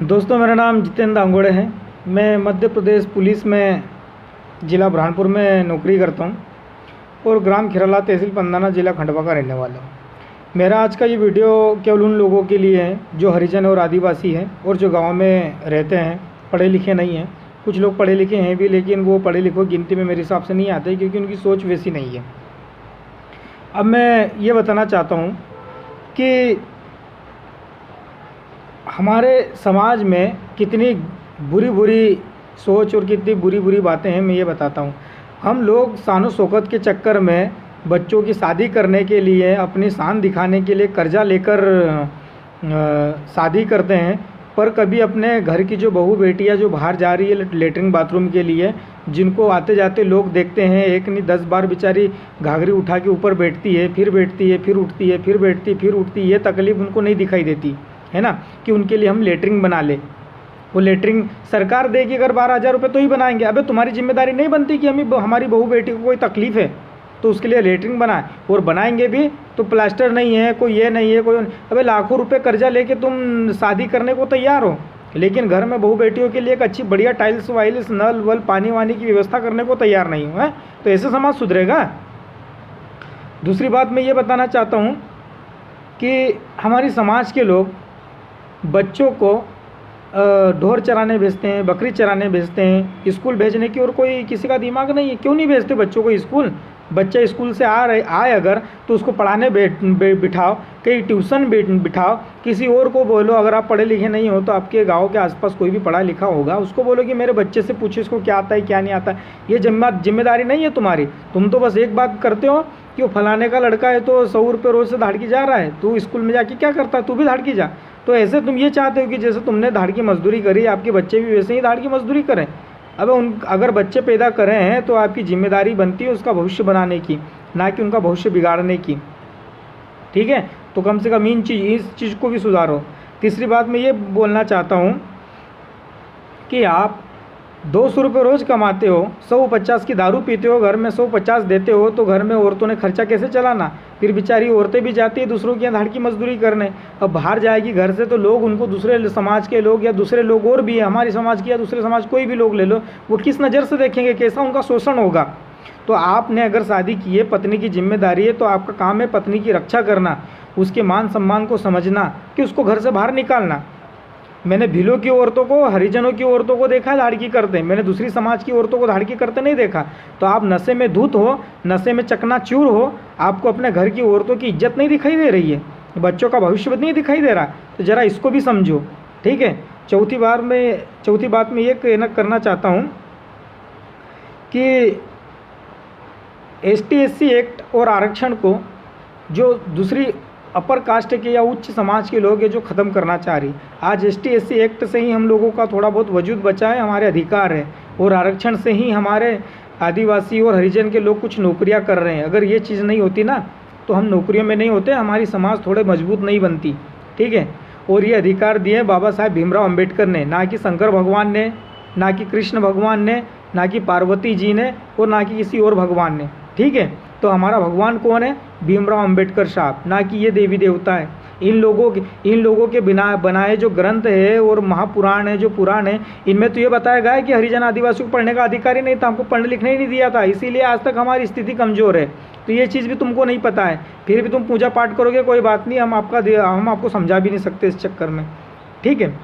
दोस्तों, मेरा नाम जितेंद्र अंगोड़े है। मैं मध्य प्रदेश पुलिस में ज़िला बुरहानपुर में नौकरी करता हूं और ग्राम खिराला तहसील पंदाना ज़िला खंडवा का रहने वाला हूं। मेरा आज का ये वीडियो केवल उन लोगों के लिए है जो हरिजन और आदिवासी हैं और जो गांव में रहते हैं, पढ़े लिखे नहीं हैं। कुछ लोग पढ़े लिखे हैं भी, लेकिन वो पढ़े लिखों की गिनती में मेरे हिसाब से नहीं आते क्योंकि उनकी सोच वैसी नहीं है। अब मैं ये बताना चाहता हूँ कि हमारे समाज में कितनी बुरी बुरी सोच और कितनी बुरी बुरी बातें हैं, मैं ये बताता हूँ। हम लोग शान शौकत के चक्कर में बच्चों की शादी करने के लिए, अपनी शान दिखाने के लिए कर्जा लेकर शादी करते हैं, पर कभी अपने घर की जो बहू बेटियाँ जो बाहर जा रही है लेटरिन बाथरूम के लिए, जिनको आते जाते लोग देखते हैं, एक नहीं 10 बार बेचारी घाघरी उठा के ऊपर बैठती है, फिर बैठती है, फिर उठती है, फिर बैठती, फिर उठती है। ये तकलीफ़ उनको नहीं दिखाई देती है ना, कि उनके लिए हम लेटरिन बना ले। वो लेटरिन सरकार देगी अगर 12,000 रुपये तो ही बनाएंगे। अबे तुम्हारी जिम्मेदारी नहीं बनती कि हमारी बहू बेटी को कोई तकलीफ़ है तो उसके लिए लेटरिन बनाए, और बनाएंगे भी तो प्लास्टर नहीं है, कोई ये नहीं है, कोई। अबे लाखों रुपए कर्जा लेके तुम शादी करने को तैयार हो, लेकिन घर में बहू बेटियों के लिए एक अच्छी बढ़िया टाइल्स वाइल्स, नल वल, पानी वानी की व्यवस्था करने को तैयार नहीं हो, है तो ऐसे समाज सुधरेगा? दूसरी बात मैं ये बताना चाहता हूँ कि हमारी समाज के लोग बच्चों को ढोर चराने भेजते हैं, बकरी चराने भेजते हैं, स्कूल भेजने की और कोई किसी का दिमाग नहीं है। क्यों नहीं भेजते बच्चों को स्कूल? बच्चा स्कूल से आए अगर तो उसको पढ़ाने बिठाओ, कहीं ट्यूशन बिठाओ, किसी और को बोलो। अगर आप पढ़े लिखे नहीं हो तो आपके गांव के आसपास कोई भी पढ़ा लिखा होगा, उसको बोलो कि मेरे बच्चे से पूछो इसको क्या आता है क्या नहीं आता। ये जिम्मेदारी नहीं है तुम्हारी। तुम तो बस एक बात करते हो कि वो फलाने का लड़का है तो 100 रुपये रोज़ से धाड़की जा रहा है, तू स्कूल में जाके क्या करता है? तू भी धाड़की जा। तो ऐसे तुम ये चाहते हो कि जैसे तुमने धाड़की मजदूरी करी, आपके बच्चे भी वैसे ही धाड़की मजदूरी करें। अब अगर बच्चे पैदा करें हैं तो आपकी जिम्मेदारी बनती है उसका भविष्य बनाने की, ना कि उनका भविष्य बिगाड़ने की। ठीक है, तो कम से कम इस चीज़ को भी सुधारो। तीसरी बात मैं ये बोलना चाहता हूँ कि आप 200 रुपये रोज़ कमाते हो, 150 की दारू पीते हो, घर में 150 देते हो, तो घर में औरतों ने खर्चा कैसे चलाना? फिर बेचारी औरतें भी जाती है दूसरों के यहाँ धाड़की मजदूरी करने। अब बाहर जाएगी घर से तो लोग उनको, दूसरे समाज के लोग या दूसरे लोग और भी है, हमारी समाज के या दूसरे समाज कोई भी लोग ले लो, वो किस नज़र से देखेंगे, कैसा उनका शोषण होगा। तो आपने अगर शादी की है, पत्नी की जिम्मेदारी है, तो आपका काम है पत्नी की रक्षा करना, उसके मान सम्मान को समझना, कि उसको घर से बाहर निकालना। मैंने भीलों की औरतों को, हरिजनों की औरतों को देखा है धाड़की करते, मैंने दूसरी समाज की औरतों को धाड़की करते नहीं देखा। तो आप नशे में धुत हो, नशे में चकनाचूर हो, आपको अपने घर की औरतों की इज्जत नहीं दिखाई दे रही है, बच्चों का भविष्य नहीं दिखाई दे रहा, तो ज़रा इसको भी समझो। ठीक है। चौथी बात में ये कहना करना चाहता हूँ कि ST/SC एक्ट और आरक्षण को जो दूसरी अपर कास्ट के या उच्च समाज के लोग हैं जो ख़त्म करना चाह रही, आज ST/SC एक्ट से ही हम लोगों का थोड़ा बहुत वजूद बचा है, हमारे अधिकार है, और आरक्षण से ही हमारे आदिवासी और हरिजन के लोग कुछ नौकरियां कर रहे हैं। अगर ये चीज़ नहीं होती ना तो हम नौकरियों में नहीं होते, हमारी समाज थोड़े मजबूत नहीं बनती। ठीक है। और ये अधिकार दिए बाबा साहेब भीमराव अम्बेडकर ने, ना कि शंकर भगवान ने, ना कि कृष्ण भगवान ने, ना कि पार्वती जी ने, और ना कि किसी और भगवान ने। ठीक है। तो हमारा भगवान कौन है? भीमराव अम्बेडकर साहब, ना कि ये देवी देवता है। इन लोगों के बिना बनाए जो ग्रंथ है और महापुराण है, जो पुराण है, इनमें तो ये बताया गया है कि हरिजन आदिवासी को पढ़ने का अधिकार ही नहीं था, हमको पढ़ने लिखने ही नहीं दिया था, इसीलिए आज तक हमारी स्थिति कमज़ोर है। तो ये चीज़ भी तुमको नहीं पता है, फिर भी तुम पूजा पाठ करोगे, कोई बात नहीं, हम आपको समझा भी नहीं सकते इस चक्कर में। ठीक है।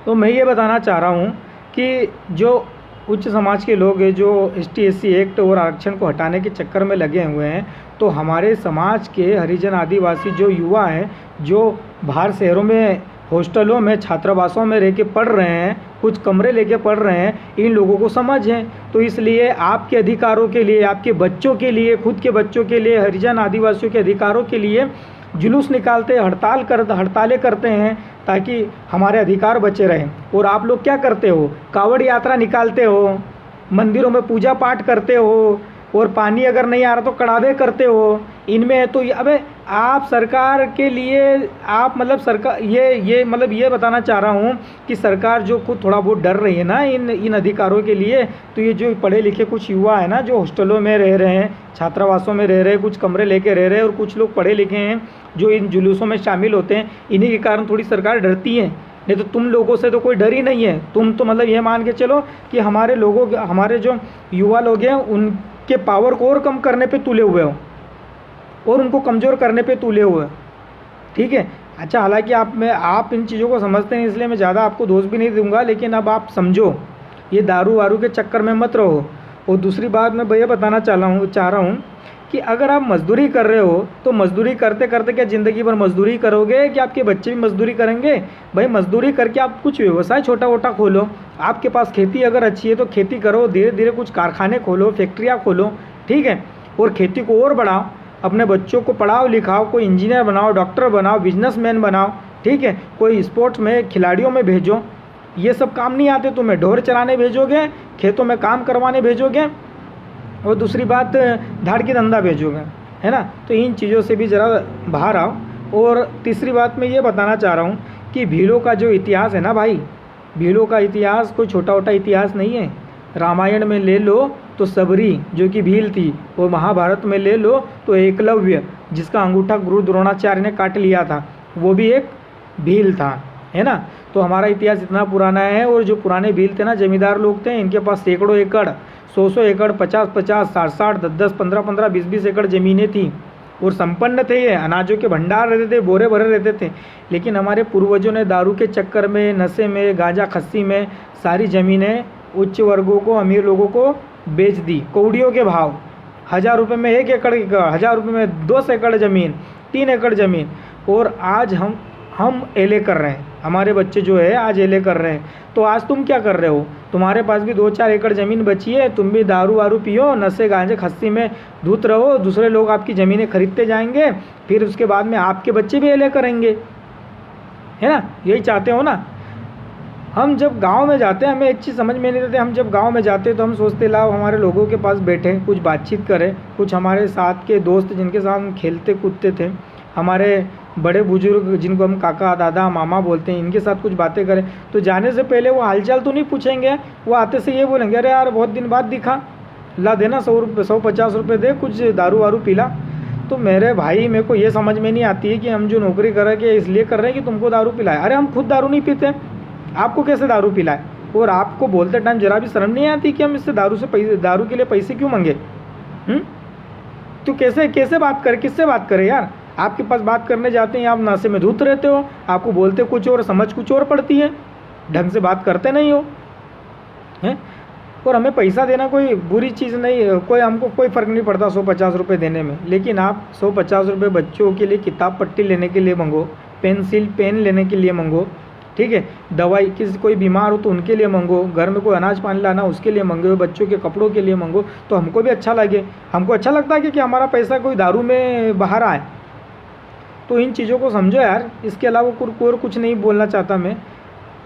तो मैं ये बताना चाह रहा हूँ कि जो उच्च समाज के लोग हैं जो ST/SC एक्ट और आरक्षण को हटाने के चक्कर में लगे हुए हैं, तो हमारे समाज के हरिजन आदिवासी जो युवा हैं, जो बाहर शहरों में हॉस्टलों में छात्रावासों में रह के पढ़ रहे हैं, कुछ कमरे लेके पढ़ रहे हैं, इन लोगों को समझ है। तो इसलिए आपके अधिकारों के लिए, आपके बच्चों के लिए, खुद के बच्चों के लिए, हरिजन आदिवासियों के अधिकारों के लिए जुलूस निकालते, हड़तालें करते हैं ताकि हमारे अधिकार बचे रहें। और आप लोग क्या करते हो? कावड़ यात्रा निकालते हो, मंदिरों में पूजा पाठ करते हो, और पानी अगर नहीं आ रहा तो कड़ावे करते हो। इनमें तो अबे आप सरकार के लिए, आप मतलब सरकार ये बताना चाह रहा हूँ कि सरकार जो खुद थोड़ा बहुत डर रही है ना इन अधिकारों के लिए, तो ये जो पढ़े लिखे कुछ युवा है ना, जो हॉस्टलों में रह रहे हैं, छात्रावासों में रह रहे हैं, कुछ कमरे लेके रह रहे हैं, और कुछ लोग पढ़े लिखे हैं जो इन जुलूसों में शामिल होते हैं, इन्हीं के कारण थोड़ी सरकार डरती है। नहीं तो तुम लोगों से तो कोई डर ही नहीं है। तुम तो मतलब ये मान के चलो कि हमारे लोगों, हमारे जो युवा लोग हैं उनके पावर को और कम करने पे तुले हुए हो और उनको कमज़ोर करने पे तुले हुए हो, ठीक है। अच्छा, हालांकि आप इन चीज़ों को समझते हैं, इसलिए मैं ज़्यादा आपको दोष भी नहीं दूंगा, लेकिन अब आप समझो, ये दारू वारू के चक्कर में मत रहो। और दूसरी बात मैं भैया बताना चाह रहा हूँ कि अगर आप मजदूरी कर रहे हो तो मजदूरी करते करते क्या ज़िंदगी भर मजदूरी करोगे कि आपके बच्चे भी मजदूरी करेंगे? भाई मजदूरी करके आप कुछ व्यवसाय छोटा मोटा खोलो। आपके पास खेती अगर अच्छी है तो खेती करो, धीरे धीरे कुछ कारखाने खोलो, फैक्ट्रियाँ खोलो, ठीक है, और खेती को और बढ़ाओ। अपने बच्चों को पढ़ाओ लिखाओ, कोई इंजीनियर बनाओ, डॉक्टर बनाओ, बिजनेसमैन बनाओ, ठीक है, कोई स्पोर्ट्स में खिलाड़ियों में भेजो। ये सब काम नहीं आते तुम्हें, ढोर चराने भेजोगे, खेतों में काम करवाने भेजोगे, और दूसरी बात धाड़ की धंधा भेजोगे, है ना। तो इन चीज़ों से भी ज़रा बाहर आओ। और तीसरी बात मैं ये बताना चाह रहा हूँ कि भीलों का जो इतिहास है ना भाई, भीलों का इतिहास कोई छोटा मोटा इतिहास नहीं है। रामायण में ले लो तो सबरी जो कि भील थी, और महाभारत में ले लो तो एकलव्य जिसका अंगूठा गुरु द्रोणाचार्य ने काट लिया था, वो भी एक भील था, है ना। तो हमारा इतिहास इतना पुराना है। और जो पुराने भील थे ना, जमींदार लोग थे, इनके पास सैकड़ों एकड़, 100 एकड़, 50, 60, 10, 15, 20 एकड़ ज़मीनें थी और संपन्न थे। ये अनाजों के भंडार रहते थे, बोरे भरे रहते थे। लेकिन हमारे पूर्वजों ने दारू के चक्कर में, नशे में, गांजा खस्सी में सारी ज़मीनें उच्च वर्गों को, अमीर लोगों को बेच दी कौड़ियों के भाव। 1000 रुपये में 1 एकड़, 1000 रुपये में 2 एकड़ ज़मीन, 3 एकड़ ज़मीन। और आज हम एले कर रहे हैं, हमारे बच्चे जो है आज एले कर रहे हैं। तो आज तुम क्या कर रहे हो? तुम्हारे पास भी 2-4 एकड़ ज़मीन बची है, तुम भी दारू वारू पियो, नशे गांजे खस्सी में धुत रहो, दूसरे लोग आपकी ज़मीनें खरीदते जाएंगे, फिर उसके बाद में आपके बच्चे भी एले करेंगे, है ना। यही चाहते हो ना। हम जब गांव में जाते हैं, हमें एक चीज़ समझ में नहीं आती। हम जब गांव में जाते तो हम सोचते लाओ हमारे लोगों के पास बैठे, कुछ बातचीत करें, कुछ हमारे साथ के दोस्त जिनके साथ हम खेलते कूदते थे, हमारे बड़े बुजुर्ग जिनको हम काका, दादा, मामा बोलते हैं, इनके साथ कुछ बातें करें। तो जाने से पहले वो हालचाल तो नहीं पूछेंगे, वो आते से ये बोलेंगे, अरे यार बहुत दिन बाद दिखा, ला देना 100-150 रुपये दे, कुछ दारू वारू पिला। तो मेरे भाई, मेरे को ये समझ में नहीं आती है कि हम जो नौकरी कर रहे हैं इसलिए कर रहे हैं कि तुमको दारू पिलाए। अरे हम खुद दारू नहीं पीते, आपको कैसे दारू पिलाए? और आपको बोलते टाइम जरा भी शर्म नहीं आती कि हम इससे दारू के लिए पैसे क्यों मांगे? तो कैसे बात करें, किससे बात करें यार? आपके पास बात करने जाते हैं, आप नशे में धुत रहते हो, आपको बोलते कुछ और समझ कुछ और पड़ती है, ढंग से बात करते नहीं हो, हैं। और हमें पैसा देना कोई बुरी चीज़ नहीं, हमको कोई फ़र्क नहीं पड़ता 150 रुपये देने में। लेकिन आप 150 रुपये बच्चों के लिए किताब पट्टी लेने के लिए मांगो, पेन लेने के लिए मांगो, ठीक है, दवाई, कोई बीमार हो तो उनके लिए मांगो, घर में कोई अनाज पानी लाना उसके लिए मांगो, बच्चों के कपड़ों के लिए मांगो, तो हमको भी अच्छा लगे। हमको अच्छा लगता है कि हमारा पैसा कोई दारू में बाहर आए। तो इन चीज़ों को समझो यार। इसके अलावा और कुछ नहीं बोलना चाहता मैं।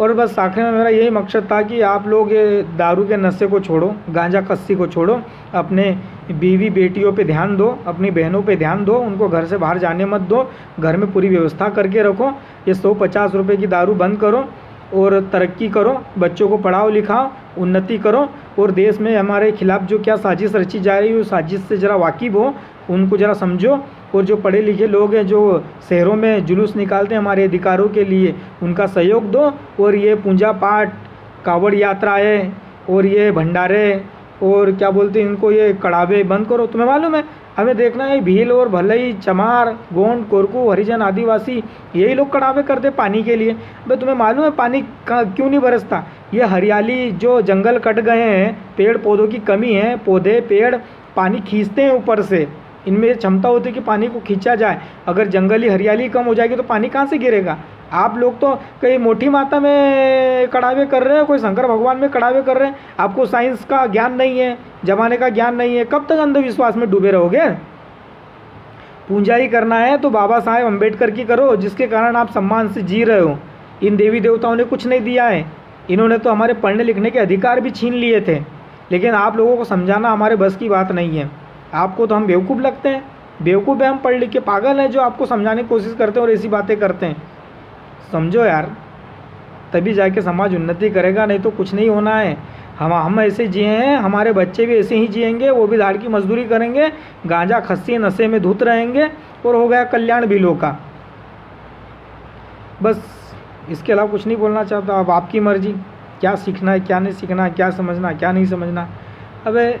और बस आखिर में मेरा यही मकसद था कि आप लोग ये दारू के नशे को छोड़ो, गांजा कस्सी को छोड़ो, अपने बीवी बेटियों पे ध्यान दो, अपनी बहनों पे ध्यान दो, उनको घर से बाहर जाने मत दो, घर में पूरी व्यवस्था करके रखो। ये 150 रुपये की दारू बंद करो और तरक्की करो, बच्चों को पढ़ाओ लिखाओ, उन्नति करो। और देश में हमारे खिलाफ जो क्या साजिश रची जा रही है उस साजिश से ज़रा वाकिफ़ हो, उनको ज़रा समझो। और जो पढ़े लिखे लोग हैं जो शहरों में जुलूस निकालते हैं हमारे अधिकारों के लिए, उनका सहयोग दो। और ये पूजा पाठ, कावड़ यात्राएँ और ये भंडारे और क्या बोलते हैं इनको, ये कड़ावे बंद करो। तुम्हें मालूम है, हमें देखना है भील और भलई, चमार, गोंड, कोरकू, हरिजन, आदिवासी, यही लोग कड़ावे करते पानी के लिए। भाई तुम्हें मालूम है पानी क्यों नहीं बरसता? ये हरियाली, जो जंगल कट गए हैं, पेड़ पौधों की कमी है, पौधे पेड़ पानी खींचते हैं ऊपर से, इनमें क्षमता होती है कि पानी को खींचा जाए। अगर जंगली हरियाली कम हो जाएगी तो पानी कहाँ से गिरेगा? आप लोग तो कहीं मोटी माता में कड़ावे कर रहे हैं, कोई शंकर भगवान में कड़ावे कर रहे हैं। आपको साइंस का ज्ञान नहीं है, जमाने का ज्ञान नहीं है, कब तक अंधविश्वास में डूबे रहोगे? पूजा ही करना है तो बाबा साहेब अम्बेडकर की करो, जिसके कारण आप सम्मान से जी रहे हो। इन देवी देवताओं ने कुछ नहीं दिया है, इन्होंने तो हमारे पढ़ने लिखने के अधिकार भी छीन लिए थे। लेकिन आप लोगों को समझाना हमारे बस की बात नहीं है। आपको तो हम बेवकूफ़ लगते हैं, बेवकूफ़ है हम, पढ़ लिख के पागल हैं जो आपको समझाने की कोशिश करते हैं और ऐसी बातें करते हैं। समझो यार, तभी जाके समाज उन्नति करेगा, नहीं तो कुछ नहीं होना है। हम ऐसे जिए हैं, हमारे बच्चे भी ऐसे ही जिएंगे, वो भी धाड़ की मजदूरी करेंगे, गांजा खस्सी नशे में धुत रहेंगे, और हो गया कल्याण बिलों का। बस इसके अलावा कुछ नहीं बोलना चाहता। अब आपकी मर्ज़ी, क्या सीखना है क्या नहीं सीखना है, क्या समझना है क्या नहीं समझना। अबे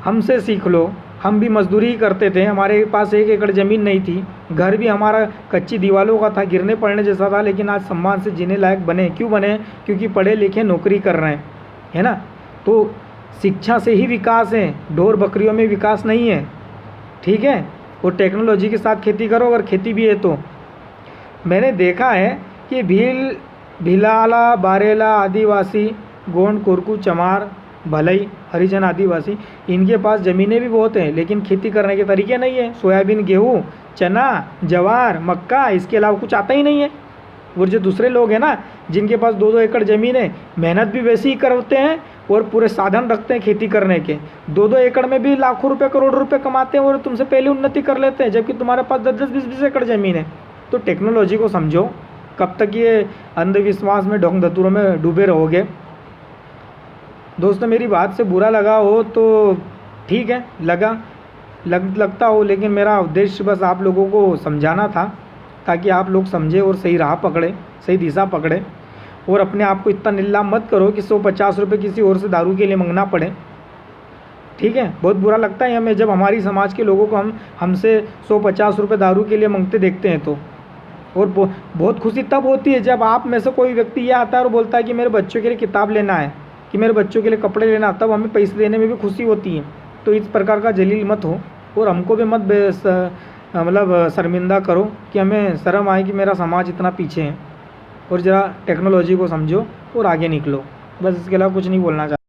हमसे सीख लो, हम भी मजदूरी ही करते थे, हमारे पास 1 एकड़ ज़मीन नहीं थी, घर भी हमारा कच्ची दीवारों का था, गिरने पड़ने जैसा था, लेकिन आज सम्मान से जीने लायक बने। क्यों बने? क्योंकि पढ़े लिखे नौकरी कर रहे हैं, है ना। तो शिक्षा से ही विकास है, ढोर बकरियों में विकास नहीं है, ठीक है। और टेक्नोलॉजी के साथ खेती करो, अगर खेती भी है तो। मैंने देखा है कि भिलाला, बारेला आदिवासी, गोंड, कुरकू, चमार, भलई, हरिजन आदिवासी, इनके पास ज़मीनें भी बहुत हैं, लेकिन खेती करने के तरीके नहीं है। सोयाबीन, गेहूँ, चना, जवार, मक्का, इसके अलावा कुछ आता ही नहीं है। और जो दूसरे लोग हैं ना, जिनके पास 2-2 एकड़ ज़मीन है, मेहनत भी वैसे ही करते हैं और पूरे साधन रखते हैं खेती करने के। 2-2 एकड़ में भी लाखों रुपए, करोड़ रुपए कमाते हैं और तुमसे पहले उन्नति कर लेते हैं, जबकि तुम्हारे पास 10-10, 20-20 एकड़ ज़मीन है। तो टेक्नोलॉजी को समझो। कब तक ये अंधविश्वास में, ढोंग धतूरों में डूबे रहोगे? दोस्तों, मेरी बात से बुरा लगा हो तो ठीक है, लगता हो, लेकिन मेरा उद्देश्य बस आप लोगों को समझाना था, ताकि आप लोग समझे और सही राह पकड़े, सही दिशा पकड़े। और अपने आप को इतना निल्ला मत करो कि 150 रुपये किसी और से दारू के लिए मांगना पड़े, ठीक है। बहुत बुरा लगता है हमें जब हमारी समाज के लोगों को हमसे 150 रुपये दारू के लिए मांगते देखते हैं तो। और बहुत खुशी तब होती है जब आप में से कोई व्यक्ति ये आता है और बोलता है कि मेरे बच्चों के लिए किताब लेना है, कि मेरे बच्चों के लिए कपड़े लेना, तब हमें पैसे देने में भी खुशी होती है। तो इस प्रकार का जलील मत हो और हमको भी मत मतलब शर्मिंदा करो कि हमें शर्म आए कि मेरा समाज इतना पीछे है। और ज़रा टेक्नोलॉजी को समझो और आगे निकलो। बस इसके अलावा कुछ नहीं बोलना चाहता।